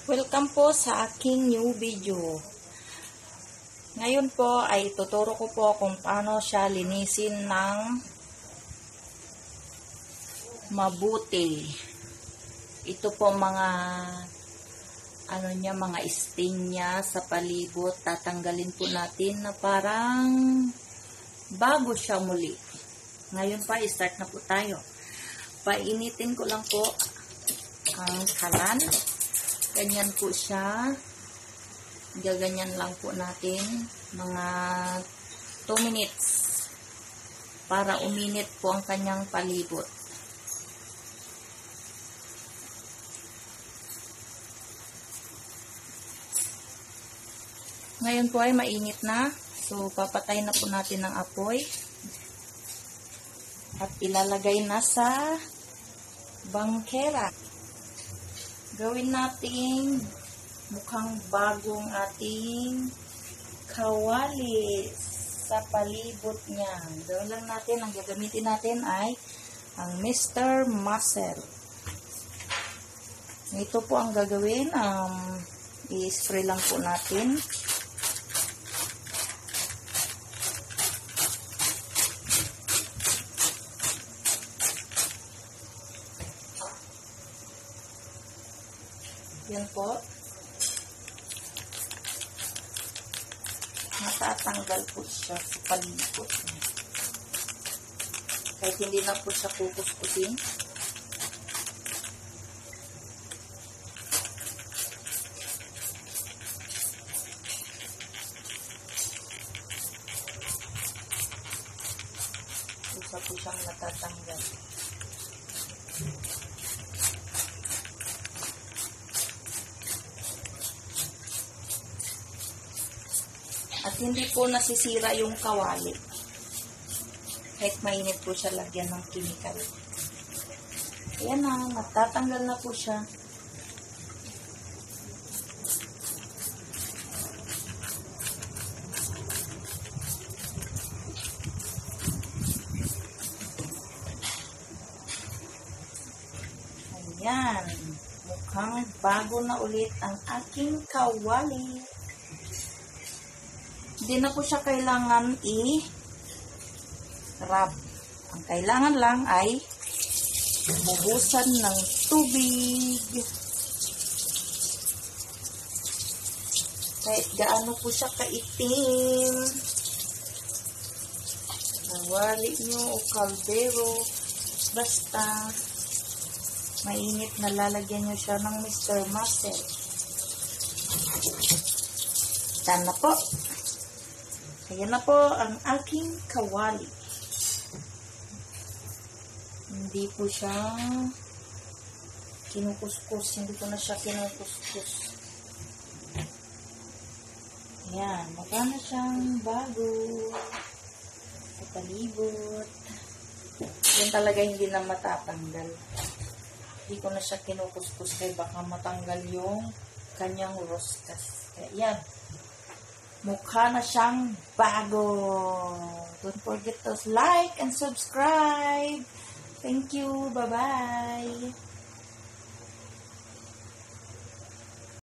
Welcome po sa aking new video. Ngayon po ay tuturo ko po kung paano siya linisin ng mabuti. Ito po mga mga stain niya sa palibot. Tatanggalin po natin na parang bago siya muli. Ngayon pa, start na po tayo. Painitin ko lang po ang kalan. Ganyan po siya. Gaganyan lang po natin mga 2 minutes para uminit po ang kanyang palibot. Ngayon po ay mainit na. So, papatay na po natin ang apoy. At ilalagay na sa bangkera. Gawin natin mukhang bagong ating kawali sa palibot niya. Gawin lang natin, ang gagamitin natin ay ang Mr. Muscle. Ito po ang gagawin. I-spray lang po natin. Yan po. Matatanggal po siya sa palibot. Kahit hindi na po siya kukuskusin. Isa po siyang natatanggal. At hindi po nasisira yung kawali. Kahit mainit po siya, lagyan ng chemical. Ayan na, natatanggal na po siya. Ayan, mukhang bago na ulit ang aking kawali. Hindi na po siya kailangan i-rub. Ang kailangan lang ay buhusan ng tubig. Kahit gaano po siya kaitim. Nawali nyo o kaldero. Basta mainit na lalagyan nyo siya ng Mr. Muscle. Sana po. Ayan na po ang aking kawali. Hindi po siya kinukuskus. Hindi ko na siya kinukuskus. Ayan. Mukha na siyang bago. Sa palibot. Yan talaga hindi na matatanggal. Hindi ko na siya kinukuskus kaya baka matanggal yung kanyang rostas. Kaya yan. Mukha na siyang bago. Don't forget to like and subscribe. Thank you. Bye-bye.